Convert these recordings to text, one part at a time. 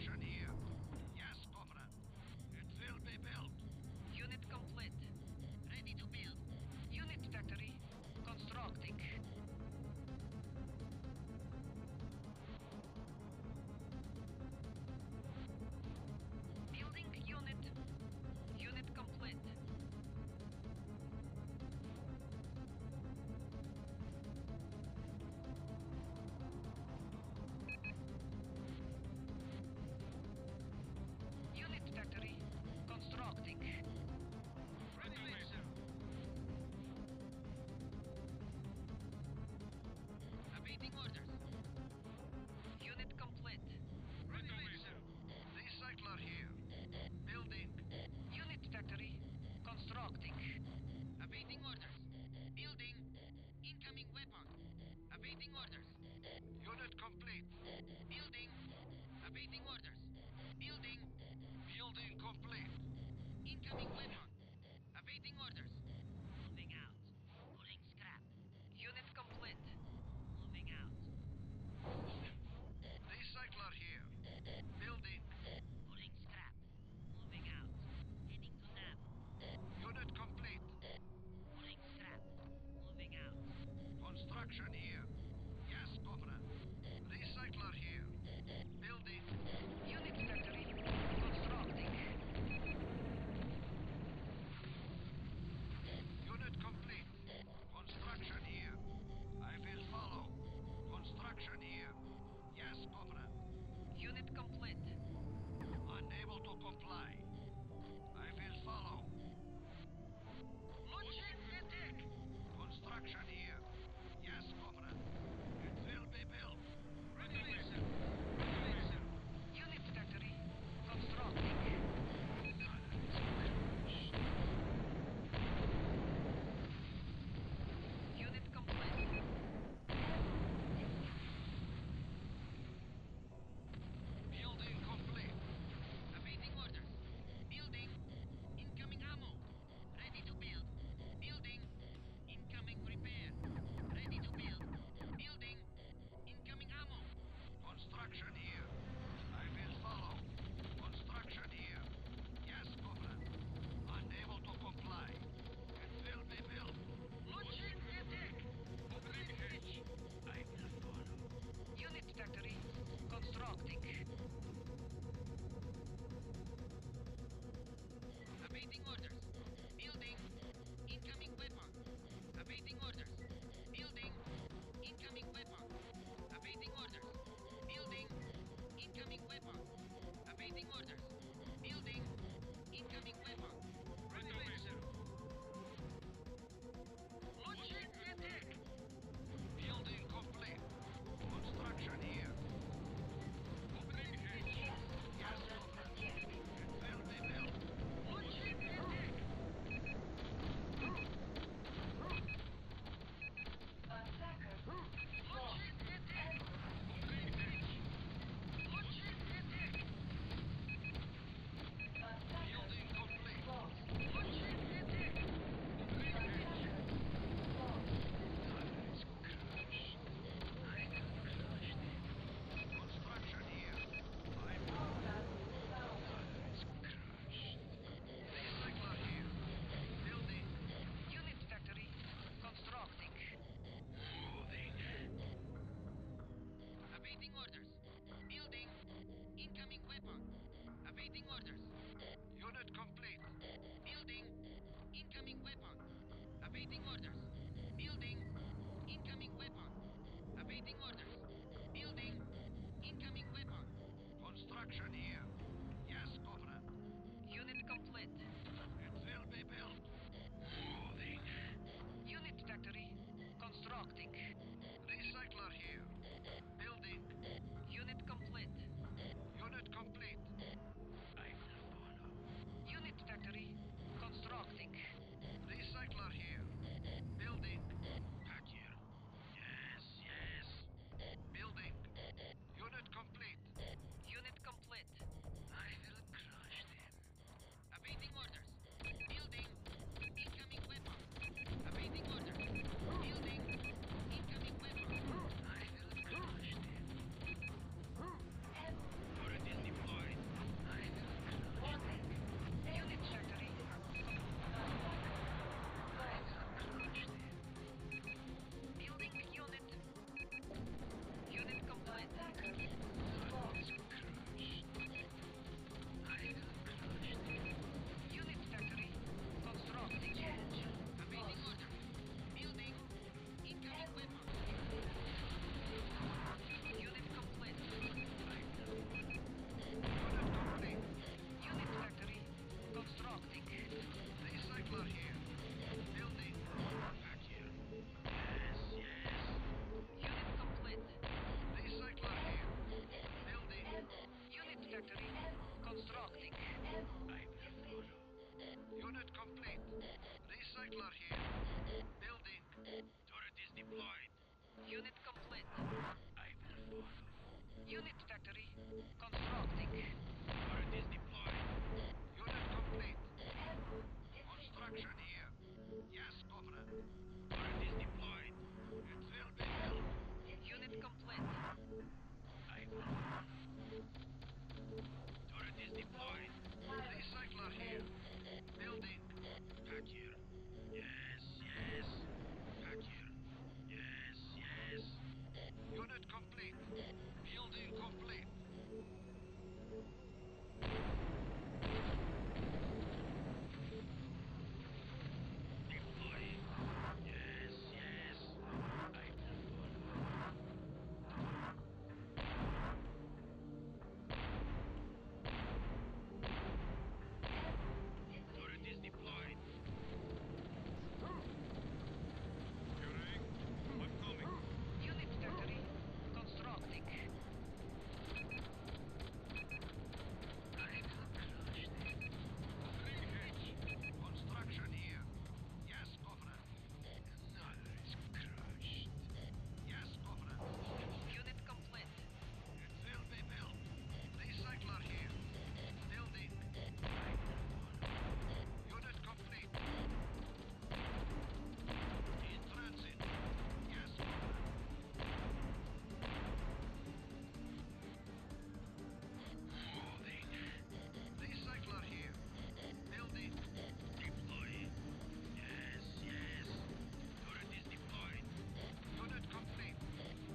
Construction here. Yes, comrade. It will be built. Unit complete. Ready to build. Unit factory. Constructing. Building unit. Unit complete. Unit factory. Constructing. Ready, sir. Awaiting orders. Unit complete. Ready, sir. Recycler here. Building. Unit factory. Constructing. Awaiting orders. Building. Incoming weapon. Awaiting orders. Unit complete. Building. Awaiting orders. Building. Building complete. Incoming weapon. Awaiting orders. Moving out. Pulling scrap. Unit complete. Moving out. Recycler here. Building. Pulling scrap. Moving out. Heading to lab. Unit complete. Pulling scrap. Moving out. Construction here. Yes, comrade. Recycler here. Building. Unit factory. Constructing. Unit complete. Construction here. I will follow. Construction here. Yes, comrade. Unit complete. Unable to comply. I will follow. Logistic. Construction here. Yes, comrade. It will be built. Ready, sir. Unit factory. Constructing. Unit complete. Building complete. Awaiting orders. Building. Incoming ammo. Ready to build. Building. Incoming repair. Ready to build. Building. Incoming ammo. Construction here. I will follow. Construction here. Yes, comrade. Unable to comply. It will be built. Logistic. I will follow. Unit factory. Constructing. Awaiting orders. Building. Incoming weapon. Awaiting orders. Building. Incoming weapon. Awaiting orders. Building. Incoming weapon. Awaiting orders. Building. Incoming weapon. Ready, sir. Logistic. Building complete. Construction here. Yes, comrade. It will be built. Logistic. Attackers Logistic. Logistic. Building complete. Logistic. Construction here. Recycler here. Building. Unit factory. Constructing. Moving. Awaiting orders. Building. Incoming weapon. Awaiting orders. Unit complete. Building. Incoming weapon. Awaiting orders. Building. Incoming weapon. Awaiting orders. Building. Incoming weapon. Construction here. Yes, comrade. Unit complete. It will be built. Moving. Unit factory. Constructing. Recycler here. Building. Unit complete. Unit complete. I will follow. Unit factory. Constructing. Recycler here. Building. Roger. Yes, yes. Building. Unit complete. Unit complete. Constructing. I will follow. Unit complete. Recycler here. Building. Turret is deployed. Unit complete. I will follow. Unit factory. Constructing. Turret is deployed. Unit complete. Construction here. Yes, Comrade. Turret is deployed. It will be built. Unit complete. I will follow. Turret is deployed. Recycler here. Building. Back here. Yes, yes. Back here. Yes, yes. Unit complete. Building complete. Deploying. Yes, yes. I will follow. Turret is deployed. Hearing. I'm coming. Unit factory. Constructing. Opening hedge. Construction here. Yes, Comrade. Another is crushed. Yes, Comrade. Unit complete. It will be built. Recycler here. Building. Unit complete. In transit. Yes, Comrade. Moving. Recycler here. Building. Deploying. Yes, yes. Turret is deployed. Unit complete.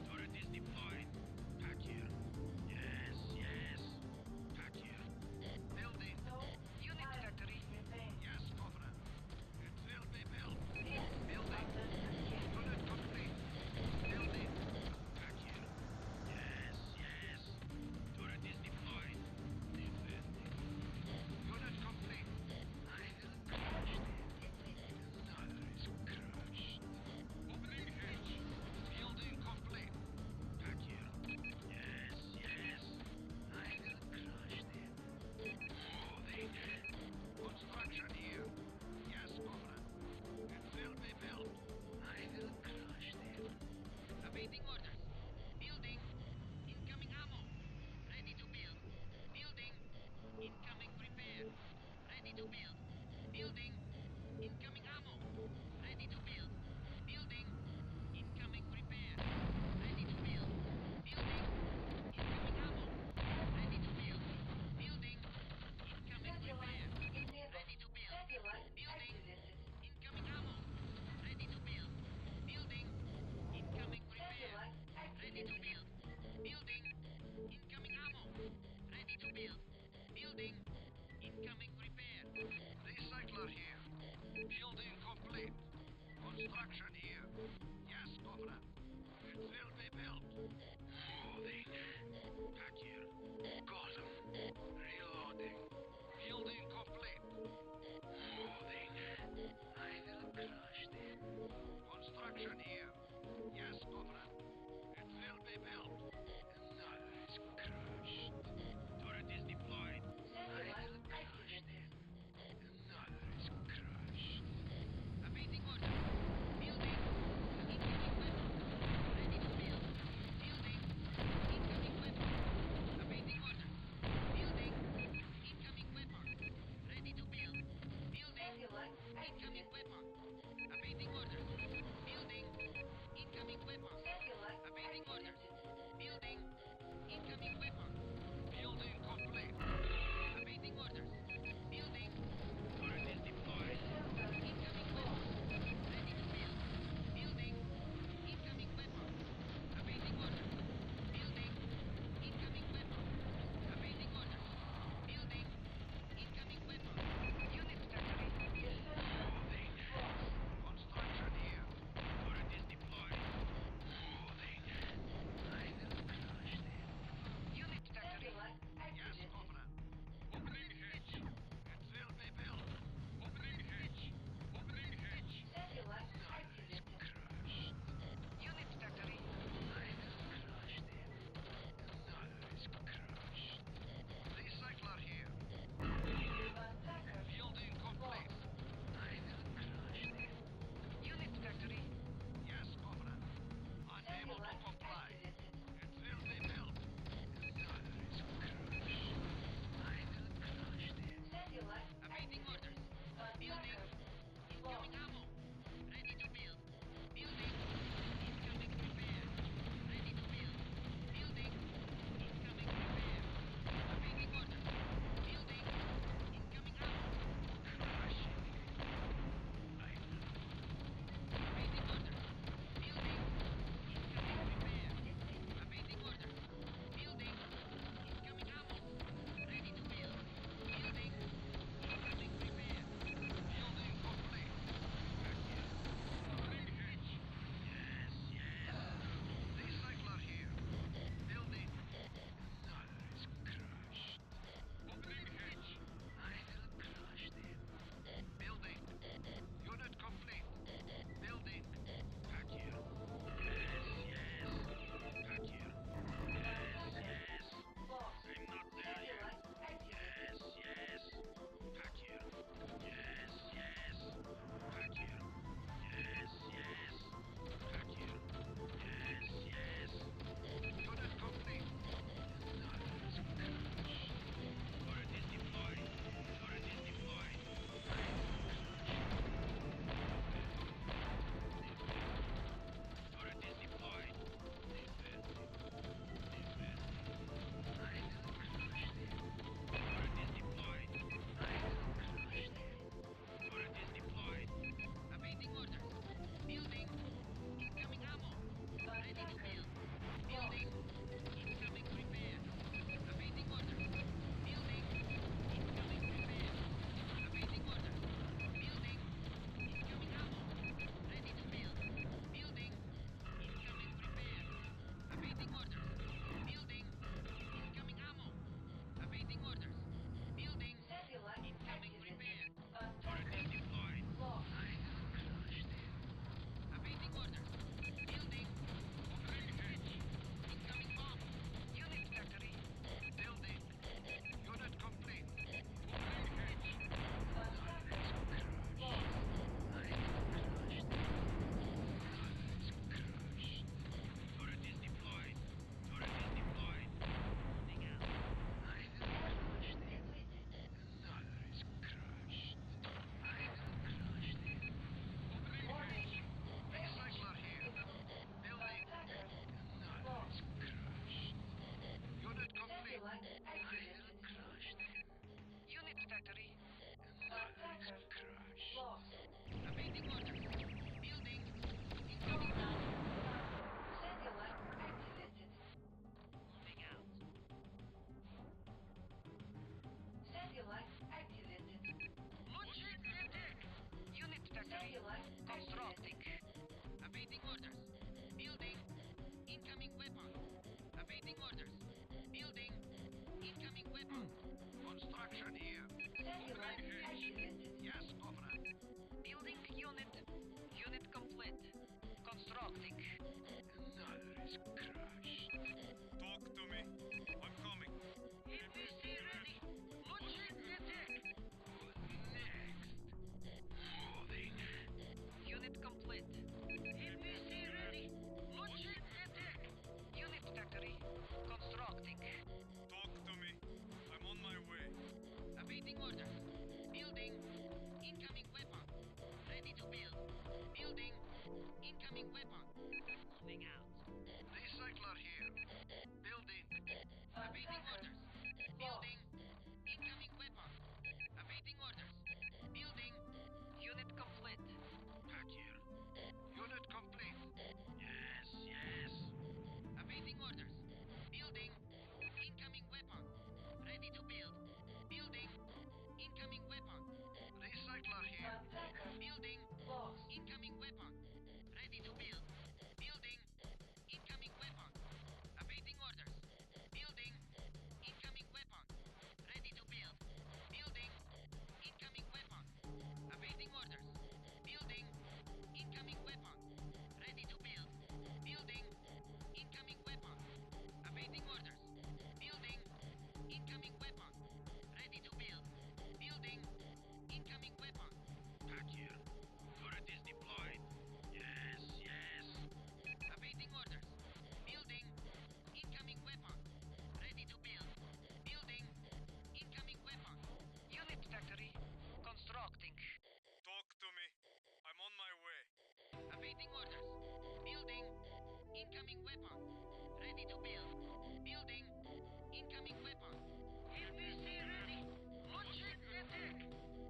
Turret is deployed. Back here. Yes, yes. Back here. Building. Unit factory. Yes, Comrade. It will be built. Building. Unit complete. Building. Back here. Yes, yes. Turret is deployed. Defending. Unit complete. I will crush it. Another is crushed. Opening hedge. Building complete. Back here. Yes, yes. I will crush them. Moving. Construction here. Yes, Comrade. It will be built. I will crush them. Awaiting orders. Building. Incoming ammo. Ready to build. Building. Incoming prepared. Ready to build. Building. Incoming ammo. Ready to build. Building. Incoming prepared. Ready to build. Building. Incoming ammo. Ready to build. Building. Incoming prepared. Ready to build. Building. Incoming ammo. Ready to build. Building. Incoming prepared. Ready to build. Building. Incoming ammo. Ready to build. Building. Incoming prepared. Recycler here. Building complete. Construction here. Yes, Comrade. It will be built. Moving. Back here. Golem. Reloading. Building complete. Moving. I will crush them. Construction here. Yes, Comrade. It will be built. Another is crushed. Turret is deployed. I will crush them. Another is crushed. Awaiting orders. Building. Incoming weapon. Awaiting orders. Building. Incoming weapon. Construction here. Satellite activated. Yes, Comrade. Building unit. Unit complete. Constructing. Another is crushed. Talk to me. I'm coming. APC ready. Launching attack. Next. Moving. Unit complete. APC ready. Launching attack. Unit factory. Constructing. Talk to me. I'm on my way. Awaiting orders. Building. Incoming weapon. Ready to build. Building. Incoming weapon. Moving out. Recycler here. Building. Awaiting Attacker orders. lost. Building. Incoming weapon. Awaiting orders. Building. Unit complete. Back here. Unit complete. Yes, yes. Awaiting orders. Building. Incoming weapon. Ready to build. Building. Incoming weapon. Recycler here. Attacker Building. lost. Incoming weapon. Ready to build. Building. Incoming weapon. Awaiting orders. Building. Incoming weapon. Ready to build. Building. Incoming weapon. Awaiting orders. Building. Incoming weapon. Ready to build. Building. Incoming weapon. Awaiting orders. Building. Incoming weapon. Ready to build. Building. Incoming weapon. Back here. Turret is deployed. Yes, yes. Awaiting orders. Building. Incoming weapon. Ready to build. Building. Incoming weapon. Unit factory. Constructing. Talk to me. I'm on my way. Awaiting orders. Building. Incoming weapon. Ready to build. Building. Incoming weapon. APC ready. Launching attack.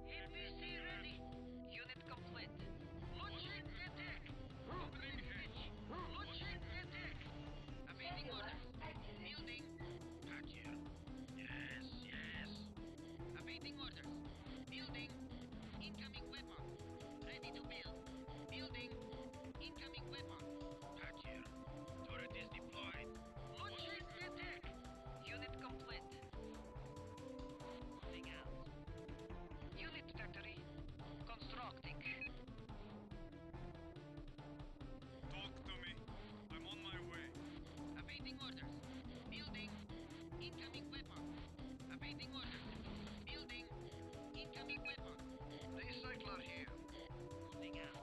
APC ready. Unit complete. Launching attack. Opening hatch. Launching attack. Awaiting orders. Satellite activated. Building. Back here. Yes, yes. Awaiting orders. Building. Incoming weapon. Ready to build. Building. Incoming weapon. Back here. Turret is deployed. Launching attack. Unit complete. Moving out. Unit factory. Constructing. Talk to me. I'm on my way. Awaiting orders. Building. Incoming weapon. Awaiting orders. Building. Incoming weapon. Recycler here. Moving out.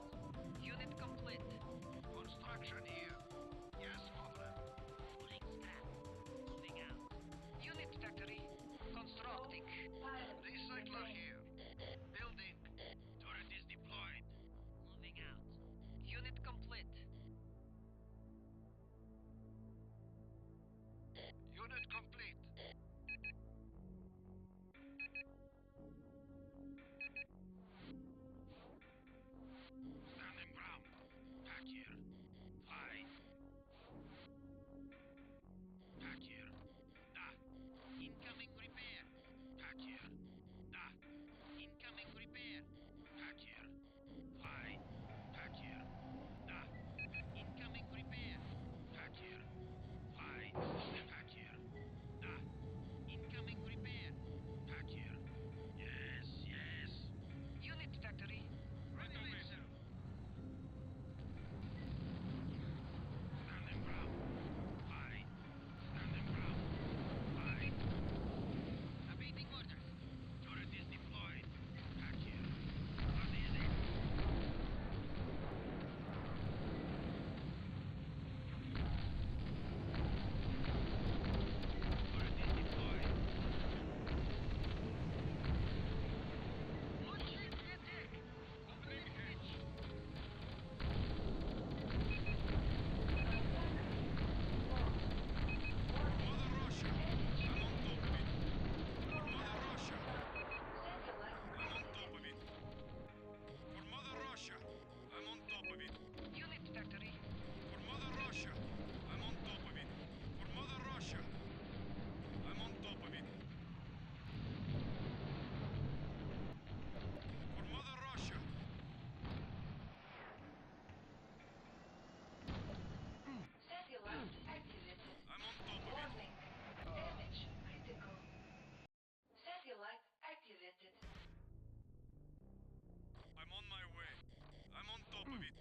of it.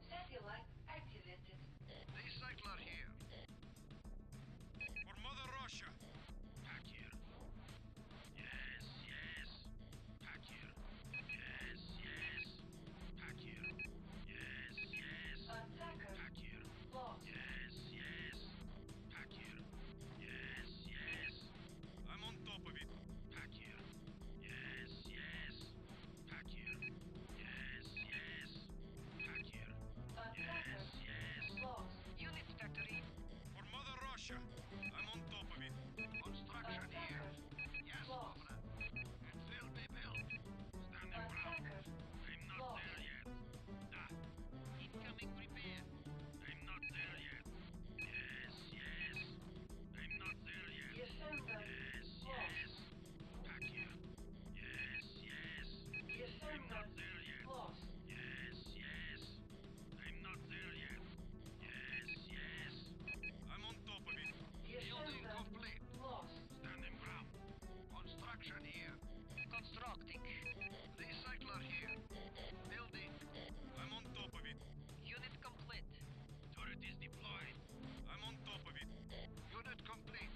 Satellite activated. Recycler here. For Mother Russia. Back here. Yes, yes. Back here. Yes, yes. Back here. Yes, yes. Attacker Back here. lost. Yes, yes. Back here. Yes, yes. I'm on top of it. Back here. Yes, yes. Back here. Yes, yes. Back here. Attacker Yes, yes. lost. Unit factory. For Mother Russia. I'm on top of it. Construction here. Attacker Yes, lost. Governor. It will be built. Standing ground. Attacker I'm not lost. there yet. Ah, Incoming repair. I'm not there yet. Yes, yes. I'm not there yet. Defender Yes, lost. yes. Back here. Yes, yes. I'm Defender not there yet. lost. Yes, yes. I'm not there yet. Yes, yes. I'm on top of it. Building Defender complete. lost. Standing ground. Construction here. Constructing. Recycler here. Building. I'm on top of it. Unit complete. Turret is deployed. I'm on top of it. Unit complete.